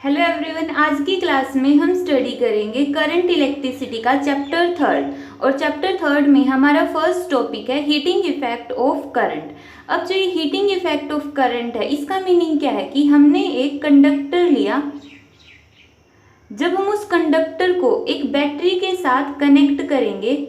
Hello everyone, आज की class में हम स्टडी करेंगे करंट इलेक्ट्रिसिटी का चैप्टर थर्ड। और चैप्टर थर्ड में हमारा फर्स्ट टॉपिक है हीटिंग इफेक्ट ऑफ करंट। अब जो ये हीटिंग इफेक्ट ऑफ करंट है, इसका मीनिंग क्या है कि हमने एक कंडक्टर लिया। जब हम उस कंडक्टर को एक बैटरी के साथ कनेक्ट करेंगे,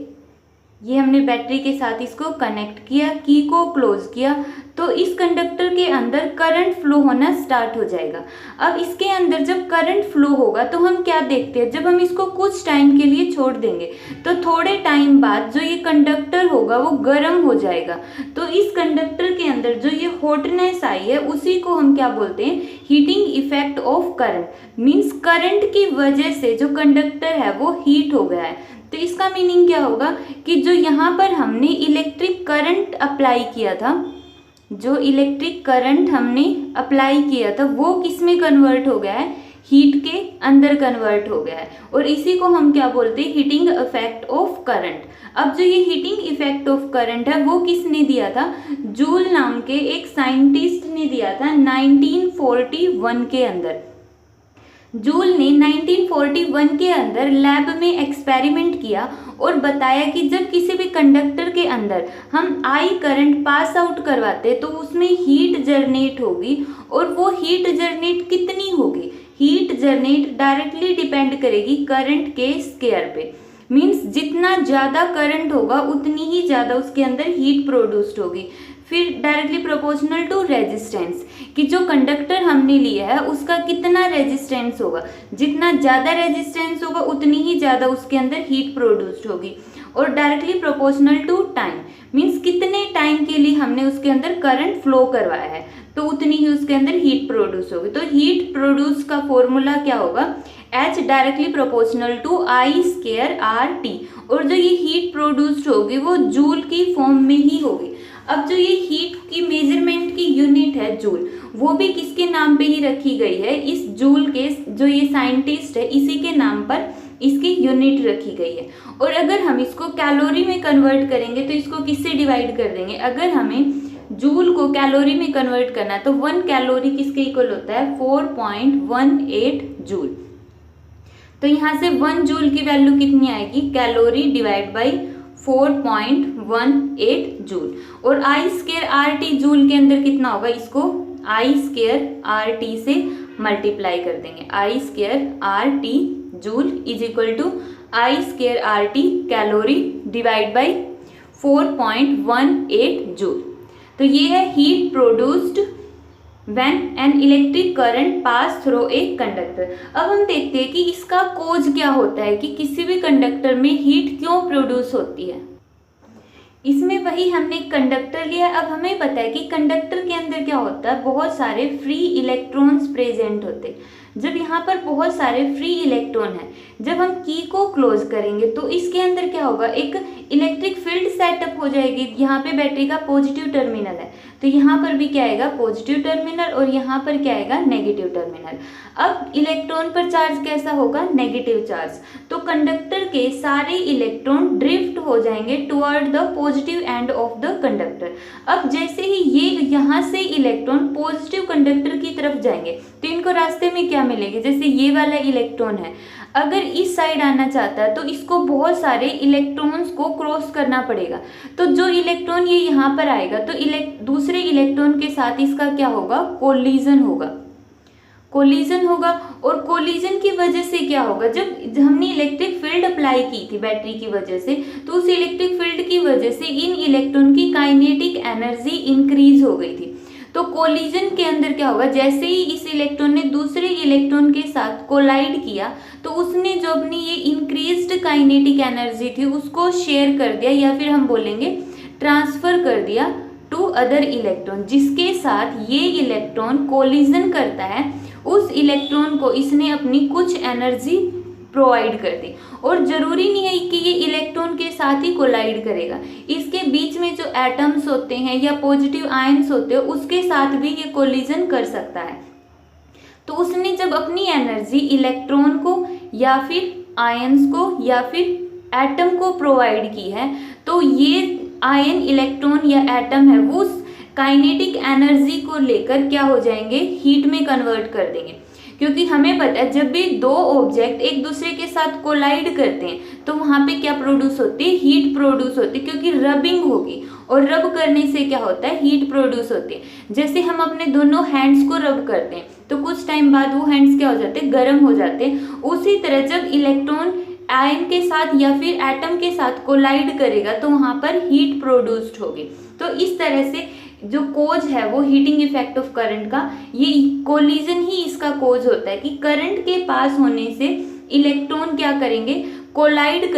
ये हमने बैटरी के साथ इसको कनेक्ट किया, की को क्लोज किया, तो इस कंडक्टर के अंदर करंट फ्लो होना स्टार्ट हो जाएगा। अब इसके अंदर जब करंट फ्लो होगा तो हम क्या देखते हैं, जब हम इसको कुछ टाइम के लिए छोड़ देंगे तो थोड़े टाइम बाद जो ये कंडक्टर होगा वो गर्म हो जाएगा। तो इस कंडक्टर के अंदर जो ये हॉटनेस आई है उसी को हम क्या बोलते हैं, heating effect of current. Means current की वजह से जो कंडक्टर है वो हीट हो गया है। तो इसका मीनिंग क्या होगा कि जो यहाँ पर हमने इलेक्ट्रिक करंट अप्लाई किया था, जो इलेक्ट्रिक करंट हमने अप्लाई किया था वो किस में कन्वर्ट हो गया है, हीट के अंदर कन्वर्ट हो गया है। और इसी को हम क्या बोलते हैं, हीटिंग इफेक्ट ऑफ करंट। अब जो ये हीटिंग इफेक्ट ऑफ करंट है वो किसने दिया था, जूल नाम के एक साइंटिस्ट ने दिया था 1941 के अंदर। जूल ने 1941 के अंदर लैब में एक्सपेरिमेंट किया और बताया कि जब किसी भी कंडक्टर के अंदर हम आई करंट पास आउट करवाते तो उसमें हीट जनरेट होगी। और वो हीट जनरेट कितनी होगी, हीट जनरेट डायरेक्टली डिपेंड करेगी करंट के स्क्वायर पे। मीन्स जितना ज़्यादा करंट होगा उतनी ही ज़्यादा उसके अंदर हीट प्रोड्यूस्ड होगी। फिर डायरेक्टली प्रोपोर्शनल टू रेजिस्टेंस, कि जो कंडक्टर हमने लिया है उसका कितना रेजिस्टेंस होगा, जितना ज़्यादा रेजिस्टेंस होगा उतनी ही ज़्यादा उसके अंदर हीट प्रोड्यूस्ड होगी। और directly proportional to time, means कितने टाइम के लिए हमने उसके अंदर करंट फ्लो करवाया है तो उतनी ही उसके अंदर हीट प्रोड्यूस होगी। तो हीट प्रोड्यूस का फॉर्मूला क्या होगा, H directly proportional to I square RT। और जो ये हीट प्रोड्यूस्ड होगी वो जूल की फॉर्म में ही होगी। अब जो ये हीट की मेजरमेंट की यूनिट है जूल, वो भी किसके नाम पे ही रखी गई है, इस जूल के जो ये साइंटिस्ट है इसी के नाम पर इसकी यूनिट रखी गई है। और अगर हम इसको कैलोरी में कन्वर्ट करेंगे तो इसको किससे डिवाइड कर देंगे, अगर हमें जूल को कैलोरी में कन्वर्ट करना है तो 1 कैलोरी किसके इक्वल होता है, 4.18 जूल। तो यहाँ से 1 जूल की वैल्यू कितनी आएगी, कैलोरी डिवाइड बाई 4.18 जूल। और आई स्क्वायर RT जूल के अंदर कितना होगा, इसको आई स्क्वायर RT से मल्टीप्लाई कर देंगे। I square RT joule is equal to I square RT calorie divide by 4.18 joule. तो ये है heat produced when an electric current pass through a conductor. अब हम देखते हैं कि इसका कोज क्या होता है, कि किसी भी कंडक्टर में हीट क्यों प्रोड्यूस होती है। इसमें वही हमने कंडक्टर लिया। अब हमें पता है कि कंडक्टर के अंदर क्या होता है, बहुत सारे फ्री इलेक्ट्रॉन्स प्रेजेंट होते हैं। जब यहाँ पर बहुत सारे फ्री इलेक्ट्रॉन है, जब हम की को क्लोज करेंगे तो इसके अंदर क्या होगा, एक इलेक्ट्रिक फील्ड सेटअप हो जाएगी। यहाँ पे बैटरी का पॉजिटिव टर्मिनल है तो यहाँ पर भी क्या आएगा, पॉजिटिव टर्मिनल, और यहाँ पर क्या आएगा, नेगेटिव टर्मिनल। अब इलेक्ट्रॉन पर चार्ज कैसा होगा, नेगेटिव चार्ज। तो कंडक्टर के सारे इलेक्ट्रॉन ड्रिफ्ट हो जाएंगे toward the positive end of the conductor. अब जैसे ही ये यहाँ से इलेक्ट्रॉन पॉजिटिव कंडक्टर की तरफ जाएंगे तो इनको रास्ते में क्या मिलेंगे, जैसे ये वाला इलेक्ट्रॉन है, अगर इस साइड आना चाहता है तो इसको बहुत सारे इलेक्ट्रॉन्स को क्रॉस करना पड़ेगा। तो जो इलेक्ट्रॉन ये यहाँ पर आएगा तो दूसरे इलेक्ट्रॉन के साथ इसका क्या होगा, कोलिजन होगा। कोलिजन होगा, और कोलिजन की वजह से क्या होगा, जब हमने इलेक्ट्रिक फील्ड अप्लाई की थी बैटरी की वजह से, तो उस इलेक्ट्रिक फील्ड की वजह से इन इलेक्ट्रॉन की काइनेटिक एनर्जी इंक्रीज हो गई थी। तो कोलिजन के अंदर क्या होगा, जैसे ही इस इलेक्ट्रॉन ने दूसरे इलेक्ट्रॉन के साथ कोलाइड किया तो उसने जो अपनी ये इंक्रीज्ड काइनेटिक एनर्जी थी उसको शेयर कर दिया, या फिर हम बोलेंगे ट्रांसफर कर दिया टू अदर इलेक्ट्रॉन। जिसके साथ ये इलेक्ट्रॉन कोलिजन करता है उस इलेक्ट्रॉन को इसने अपनी कुछ एनर्जी प्रोवाइड कर दी। और जरूरी नहीं है कि ये इलेक्ट्रॉन के साथ ही कोलाइड करेगा, इसके बीच में जो एटम्स होते हैं या पॉजिटिव आयंस होते हैं उसके साथ भी ये कोलिजन कर सकता है। तो उसने जब अपनी एनर्जी इलेक्ट्रॉन को या फिर आयंस को या फिर एटम को प्रोवाइड की है, तो ये आयन, इलेक्ट्रॉन या एटम है वो उस काइनेटिक एनर्जी को लेकर क्या हो जाएंगे, हीट में कन्वर्ट कर देंगे। क्योंकि हमें पता है जब भी दो ऑब्जेक्ट एक दूसरे के साथ कोलाइड करते हैं तो वहां पे क्या प्रोड्यूस होती है, हीट प्रोड्यूस होती है, क्योंकि रबिंग होगी और रब करने से क्या होता है, हीट प्रोड्यूस होती है। जैसे हम अपने दोनों हैंड्स को रब करते हैं तो कुछ टाइम बाद वो हैंड्स क्या हो जाते हैं, गर्म हो जाते हैं। उसी तरह जब इलेक्ट्रॉन आयन के साथ या फिर एटम के साथ कोलाइड करेगा तो वहां पर हीट प्रोड्यूस्ड होगी। तो इस तरह से जो कोज है वो हीटिंग इफेक्ट ऑफ करंट का, ये कोलिजन ही इसका कोज होता है कि करंट के पास होने से इलेक्ट्रॉन क्या करेंगे, कोलाइड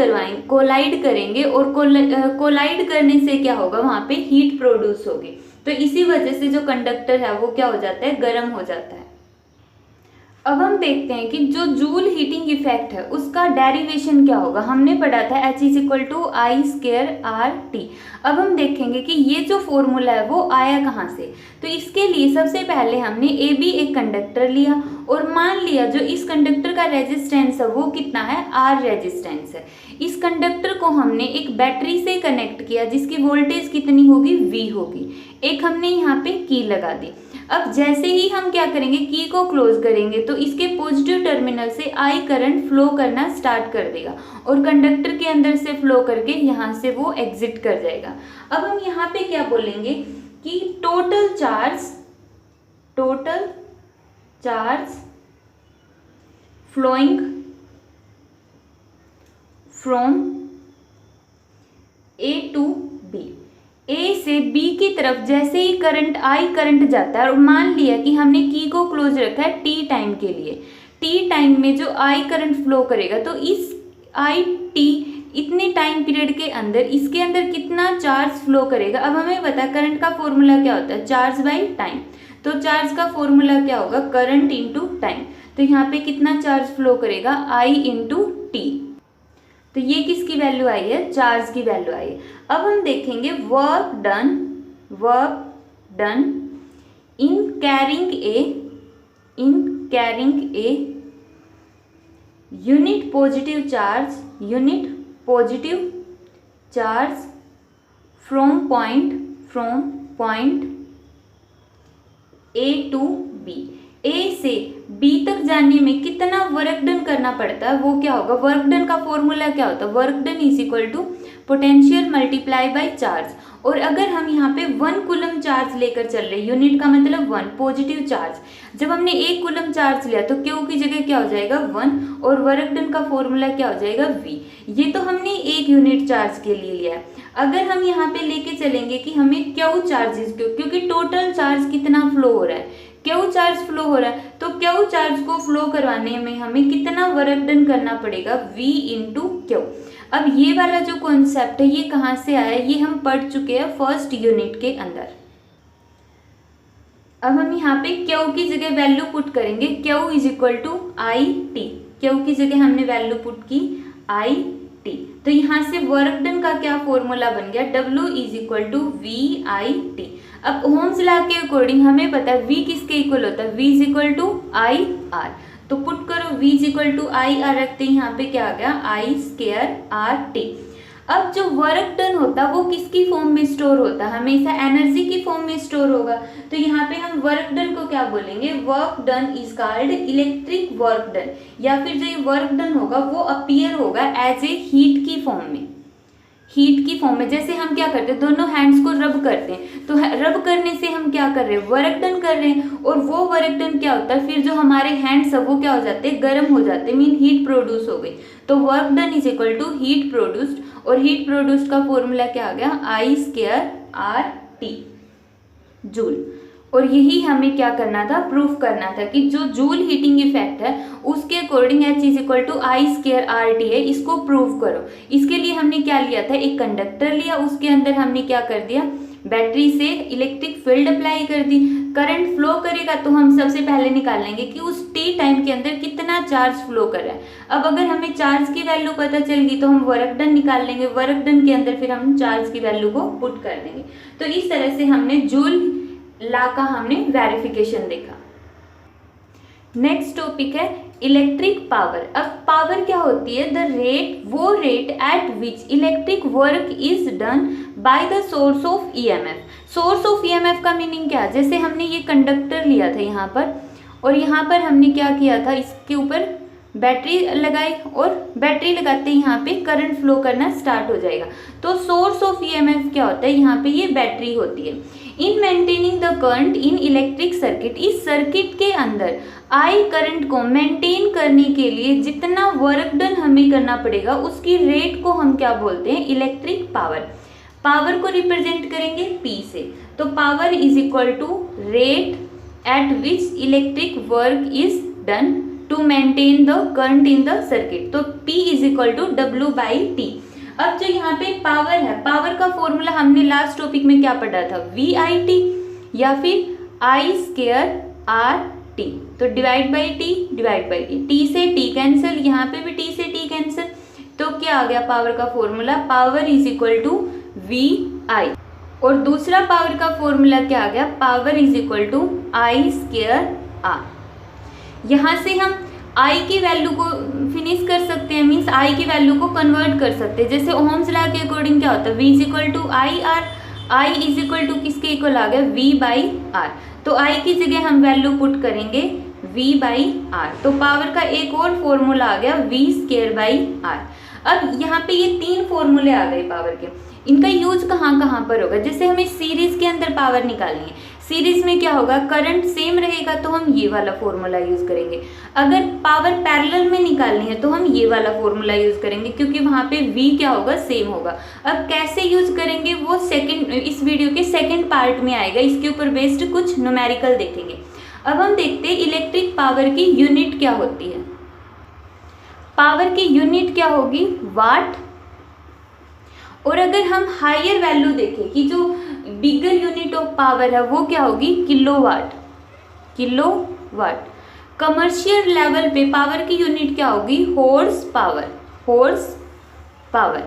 करेंगे और कोलाइड करने से क्या होगा, वहां पे हीट प्रोड्यूस होगी। तो इसी वजह से जो कंडक्टर है वो क्या हो जाता है, गर्म हो जाता है। अब हम देखते हैं कि जो जूल हीटिंग इफेक्ट है उसका डेरिवेशन क्या होगा। हमने पढ़ा था H = I² RT। अब हम देखेंगे कि ये जो फॉर्मूला है वो आया कहाँ से। तो इसके लिए सबसे पहले हमने AB एक कंडक्टर लिया और मान लिया जो इस कंडक्टर का रेजिस्टेंस है वो कितना है, R रेजिस्टेंस है। इस कंडक्टर को हमने एक बैटरी से कनेक्ट किया जिसकी वोल्टेज कितनी होगी, V होगी। एक हमने यहाँ पे की लगा दी। अब जैसे ही हम क्या करेंगे, की को क्लोज करेंगे तो इसके पॉजिटिव टर्मिनल से I करंट फ्लो करना स्टार्ट कर देगा और कंडक्टर के अंदर से फ्लो करके यहाँ से वो एग्जिट कर जाएगा। अब हम यहाँ पे क्या बोलेंगे कि total charge flowing from A to B, A से B की तरफ जैसे ही I करंट जाता है और मान लिया कि हमने की को क्लोज रखा है T टाइम के लिए, T टाइम में जो I करंट फ्लो करेगा तो इस IT इतने टाइम पीरियड के अंदर इसके अंदर कितना चार्ज फ्लो करेगा। अब हमें पता है करंट का फॉर्मूला क्या होता है, चार्ज बाई टाइम। तो चार्ज का फॉर्मूला क्या होगा, करंट इंटू टाइम। तो यहाँ पे कितना चार्ज फ्लो करेगा, I इंटू टी। तो ये किसकी वैल्यू आई है, चार्ज की वैल्यू आई है। अब हम देखेंगे work done in carrying a unit positive charge from point A to B, A से B तक जाने में कितना वर्क डन करना पड़ता है वो क्या होगा, वर्क डन का फॉर्मूला क्या होता है, work done = potential multiply by charge. और अगर हम यहाँ पे 1 कूलम चार्ज लेकर चल रहे, यूनिट का मतलब 1 पॉजिटिव चार्ज, जब हमने 1 कूलम चार्ज लिया तो Q की जगह क्या हो जाएगा 1 और वर्क डन का फॉर्मूला क्या हो जाएगा V। ये तो हमने 1 यूनिट चार्ज के लिए लिया है। अगर हम यहाँ पे लेके चलेंगे कि हमें Q चार्जेस, क्योंकि टोटल चार्ज कितना फ्लो हो रहा है, Q चार्ज फ्लो हो रहा है, तो Q चार्ज को फ्लो करवाने में हमें कितना वर्क डन करना पड़ेगा, V इंटू Q। अब ये वाला जो कॉन्सेप्ट है ये कहाँ से आया है, ये हम पढ़ चुके हैं फर्स्ट यूनिट के अंदर। अब हम यहाँ पे Q की जगह वैल्यू पुट करेंगे, Q = IT। Q की जगह हमने वैल्यू पुट की IT। तो यहाँ से वर्क डन का क्या फॉर्मूला बन गया, W = VIT। अब ओम्स लॉ के अकॉर्डिंग हमें पता है V किसके इक्वल होता है, V = IR। तो पुट करो V = IR रखते हैं, यहाँ पे क्या आ गया I² RT। अब जो वर्क डन होता है वो किसकी फॉर्म में स्टोर होता है, हमेशा एनर्जी की फॉर्म में स्टोर होगा। तो यहाँ पे हम वर्क डन को क्या बोलेंगे, work done is called electric work done, या फिर जो ये वर्क डन होगा वो अपीयर होगा एज ए हीट की फॉर्म में। जैसे हम क्या करते हैं, दोनों हैंड्स को रब करते हैं, तो रब करने से हम क्या कर रहे हैं, वर्क डन कर रहे हैं। और वो वर्क डन क्या होता है, फिर जो हमारे हैंड्स है वो क्या हो जाते हैं, गर्म हो जाते हैं, मीन हीट प्रोड्यूस हो गई। तो वर्क डन = हीट प्रोड्यूस्ड, और हीट प्रोड्यूस्ड का फॉर्मूला क्या आ गया, I² RT जूल। और यही हमें क्या करना था, प्रूफ करना था कि जो जूल हीटिंग इफेक्ट है उसके अकॉर्डिंग H = I² RT है, इसको प्रूव करो। इसके लिए हमने क्या लिया था, एक कंडक्टर लिया, उसके अंदर हमने क्या कर दिया, बैटरी से इलेक्ट्रिक फील्ड अप्लाई कर दी। करंट फ्लो करेगा तो हम सबसे पहले निकालेंगे कि उस T टाइम के अंदर कितना चार्ज फ्लो कर रहा है। अब अगर हमें चार्ज की वैल्यू पता चल गई तो हम वर्क डन निकाल लेंगे, वर्क डन के अंदर फिर हम चार्ज की वैल्यू को पुट कर देंगे। तो इस तरह से हमने जूल लॉ का हमने वेरिफिकेशन देखा। नेक्स्ट टॉपिक है इलेक्ट्रिक पावर। अब पावर क्या होती है, वो rate at which electric work is done by the source of EMF। Source of EMF का मीनिंग क्या है, जैसे हमने ये कंडक्टर लिया था यहाँ पर और यहाँ पर हमने क्या किया था, इसके ऊपर बैटरी लगाई और बैटरी लगाते ही यहाँ पे करंट फ्लो करना स्टार्ट हो जाएगा। तो सोर्स ऑफ ईएमएफ क्या होता है, यहाँ पे ये बैटरी होती है। In maintaining the current in electric circuit, इस सर्किट के अंदर आई करंट को मेंटेन करने के लिए जितना वर्क डन हमें करना पड़ेगा उसकी रेट को हम क्या बोलते हैं, इलेक्ट्रिक पावर। पावर को रिप्रेजेंट करेंगे P से, तो power is equal to rate at which electric work is done to maintain the current in the circuit. तो P is equal to W/T। अब जो यहाँ पे पावर है, पावर का फॉर्मूला हमने लास्ट टॉपिक में क्या पढ़ा था, VIT या फिर I²RT। तो divide by T, divide by T, T से टी कैंसिल, यहाँ पे भी टी से टी कैंसिल, तो क्या आ गया पावर का formula, power is equal to VI। और दूसरा पावर का फॉर्मूला क्या आ गया, power is equal to I²R। यहाँ से हम I की वैल्यू को फिनिश कर सकते हैं, मीन्स I की वैल्यू को कन्वर्ट कर सकते हैं। जैसे ओम्स लॉ के अकॉर्डिंग क्या होता है, V is equal to IR, I is equal to किसके इक्वल आ गया, V/R। तो I की जगह हम वैल्यू पुट करेंगे V/R। तो पावर का एक और फॉर्मूला आ गया V²/R। अब यहाँ पे ये तीन फॉर्मूले आ गए पावर के, इनका यूज कहाँ कहाँ पर होगा, जैसे हमें सीरीज के अंदर पावर निकालनी है, सीरीज में क्या होगा, करंट सेम रहेगा तो हम ये वाला फॉर्मूला यूज करेंगे। अगर पावर पैरेलल में निकालनी है तो हम ये वाला फॉर्मूला यूज करेंगे, क्योंकि वहां पे V क्या होगा, सेम होगा। अब कैसे यूज करेंगे वो इस वीडियो के सेकंड पार्ट में आएगा, इसके ऊपर बेस्ड कुछ न्यूमेरिकल देखेंगे। अब हम देखते हैं इलेक्ट्रिक पावर की यूनिट क्या होती है। पावर की यूनिट क्या होगी, वाट। और अगर हम हायर वैल्यू देखें कि जो बिगर यूनिट ऑफ पावर है वो क्या होगी, किलोवाट। किलोवाट। कमर्शियल लेवल पे पावर की यूनिट क्या होगी, horse power. Horse power.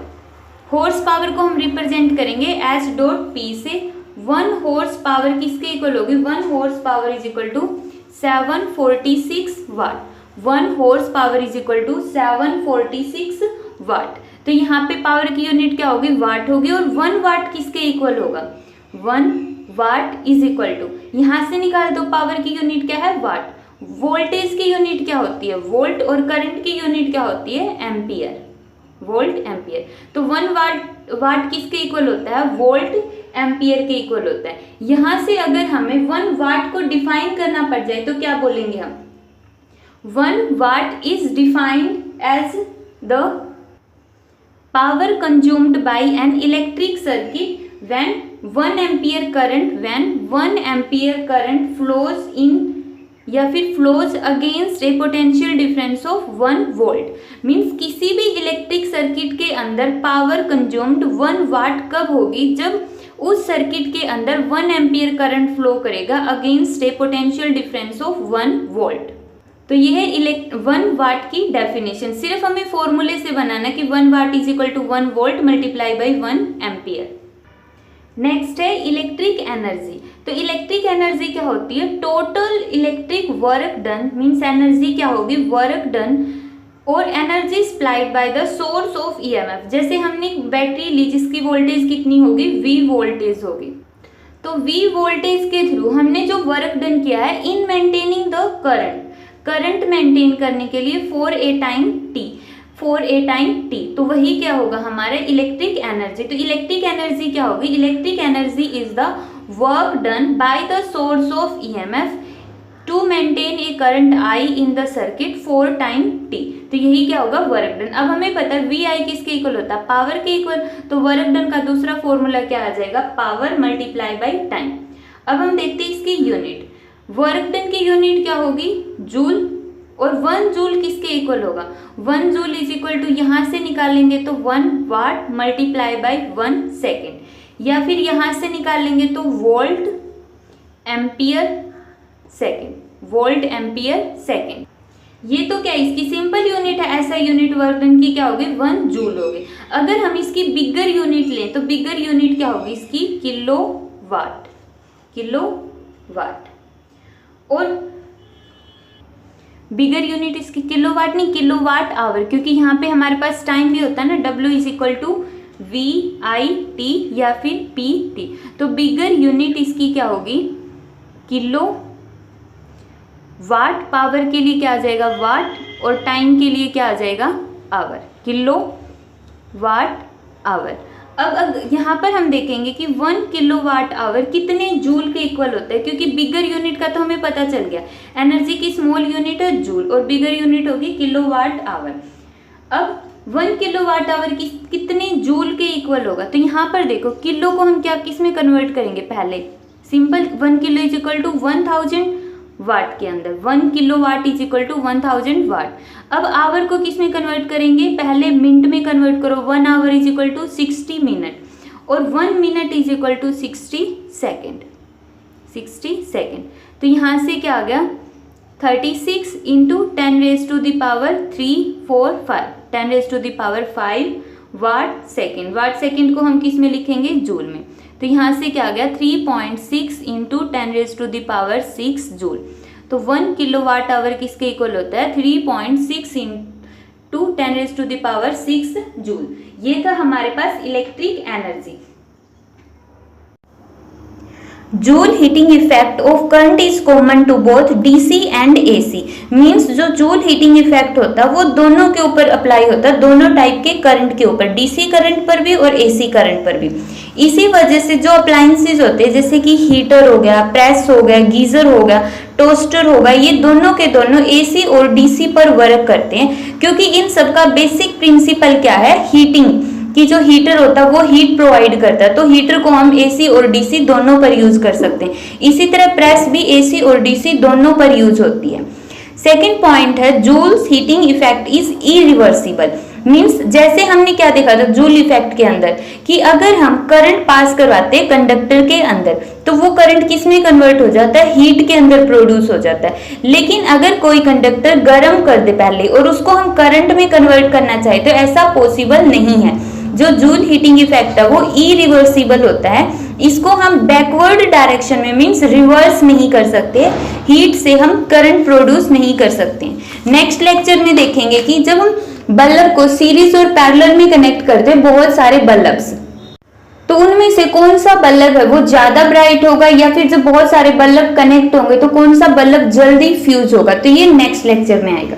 Horse power को हम रिप्रेजेंट करेंगे H.P से। 1 हॉर्स पावर किसके इक्वल होगी, 1 horsepower is equal to 746 watt. 1 horsepower is equal to 746 watt. तो यहाँ पे पावर की यूनिट क्या होगी, वाट होगी। और 1 वाट किसके इक्वल होगा, 1 वाट इज इक्वल टू, यहाँ से निकाल दो पावर की यूनिट क्या है, वाट। वोल्टेज की यूनिट क्या होती है, वोल्ट। और करंट की यूनिट क्या होती है, एम्पियर। Volt ampere. तो 1 वाट किसके इक्वल होता है, वोल्ट एम्पियर के इक्वल होता है। यहाँ से अगर हमें 1 वाट को डिफाइन करना पड़ जाए तो क्या बोलेंगे हम, 1 watt is defined as the power consumed by an electric circuit when 1 ampere current flows in या फिर flows against a potential difference of 1 volt। Means किसी भी इलेक्ट्रिक सर्किट के अंदर पावर कंज्यूम्ड 1 वाट कब होगी, जब उस सर्किट के अंदर 1 एम्पियर करंट फ्लो करेगा against A potential difference of 1 volt. तो ये है 1 वाट की डेफिनेशन। सिर्फ हमें फॉर्मूले से बनाना कि 1 watt is equal to 1 volt multiply by 1 ampere. Next है इलेक्ट्रिक एनर्जी। तो इलेक्ट्रिक एनर्जी क्या होती है, total electric work done, means energy क्या होगी, वर्क डन और energy supplied by the source of EMF. जैसे हमने बैटरी ली जिसकी वोल्टेज कितनी होगी, V वोल्टेज होगी। तो V वोल्टेज के थ्रू हमने जो वर्क डन किया है in maintaining the current maintain करने के लिए फॉर ए टाइम टी, तो वही क्या होगा हमारा इलेक्ट्रिक एनर्जी। तो इलेक्ट्रिक एनर्जी क्या होगी, electric energy is the work done by the source of EMF to maintain a current I in the circuit for time T. तो यही क्या होगा, वर्क डन। अब हमें पता है वी आई किसके इक्वल होता है, पावर के इक्वल। तो वर्क डन का दूसरा फॉर्मूला क्या आ जाएगा, पावर मल्टीप्लाई बाई टाइम। अब हम देखते हैं इसकी यूनिट। वर्क डन की यूनिट क्या होगी, जूल। और 1 जूल किसके इक्वल होगा, 1 जूल इज इक्वल टू, यहाँ से निकालेंगे तो 1 वाट मल्टीप्लाई बाई 1 सेकेंड, या फिर यहाँ से निकालेंगे तो volt ampere second, volt ampere second. ये तो क्या इसकी सिंपल यूनिट है, ऐसा यूनिट वर्क डन की क्या होगी, 1 जूल होगी। अगर हम इसकी बिगर यूनिट लें तो बिगर यूनिट क्या होगी इसकी, किलो वाट। और बिगर यूनिट इसकी किलोवाट नहीं, किलोवाट आवर, क्योंकि यहाँ पे हमारे पास टाइम भी होता है ना, W is equal to VIT या फिर PT। तो बिगर यूनिट इसकी क्या होगी, किलो वाट। पावर के लिए क्या आ जाएगा, वाट, और टाइम के लिए क्या आ जाएगा, आवर, किलो वाट आवर। अब यहाँ पर हम देखेंगे कि 1 किलोवाट आवर कितने जूल के इक्वल होता है, क्योंकि बिगर यूनिट का तो हमें पता चल गया, एनर्जी की स्मॉल यूनिट है जूल और बिगर यूनिट होगी किलोवाट आवर। अब 1 किलोवाट आवर की कितने जूल के इक्वल होगा, तो यहाँ पर देखो किलो को हम क्या किस में कन्वर्ट करेंगे, पहले simple 1 kilo is equal to 1000 watt के अंदर, 1 kilowatt is equal to 1000 watt. अब आवर को किस में कन्वर्ट करेंगे, पहले मिनट में कन्वर्ट करो, 1 hour is equal to 60 minute, और 1 minute is equal to 60 second, 60 second. तो यहाँ से क्या आ गया, 36 into 10 raise to the power 3 4 5, 10 raise to the power 5 watt second. Watt second को हम किस में लिखेंगे, जूल में। तो यहाँ से क्या आ गया, 3.6 into 10 raise to the power 6 joule. तो 1 किलोवाट आवर किसके इक्वल होता है, 3.6 into 10 raise to the power 6 joule. ये था हमारे पास electric energy. Joule heating effect of current is common to both DC and AC। Means जो जूल हीटिंग इफेक्ट होता है वो दोनों के ऊपर अप्लाई होता है, दोनों टाइप के करंट के ऊपर, DC करंट पर भी और AC करंट पर भी। इसी वजह से जो अप्लायंसेज होते हैं जैसे कि हीटर हो गया, प्रेस हो गया, गीजर हो गया, टोस्टर होगा, ये दोनों के दोनों AC और DC पर वर्क करते हैं, क्योंकि इन सबका बेसिक प्रिंसिपल क्या है, हीटिंग कि जो हीटर होता है वो हीट प्रोवाइड करता है। तो हीटर को हम AC और DC दोनों पर यूज कर सकते हैं। इसी तरह प्रेस भी AC और DC दोनों पर यूज होती है। सेकेंड पॉइंट है, Joule's heating effect is irreversible. Means जैसे हमने क्या देखा था जूल इफेक्ट के अंदर, कि अगर हम करंट पास करवाते हैं कंडक्टर के अंदर तो वो करंट किस में कन्वर्ट हो जाता है, हीट के अंदर प्रोड्यूस हो जाता है। लेकिन अगर कोई कंडक्टर गर्म कर दे पहले और उसको हम करंट में कन्वर्ट करना चाहे तो ऐसा पॉसिबल नहीं है। जो जूल हीटिंग इफेक्ट है वो इरिवर्सिबल होता है, इसको हम बैकवर्ड डायरेक्शन में मींस रिवर्स नहीं कर सकते, हीट से हम करंट प्रोड्यूस नहीं कर सकते। नेक्स्ट लेक्चर में देखेंगे कि जब हम बल्ब को सीरीज और पैरेलल में कनेक्ट करते हैं बहुत सारे बल्ब्स, तो उनमें से कौन सा बल्ब है वो ज्यादा ब्राइट होगा, या फिर जब बहुत सारे बल्ब कनेक्ट होंगे तो कौन सा बल्ब जल्दी फ्यूज होगा, तो ये नेक्स्ट लेक्चर में आएगा।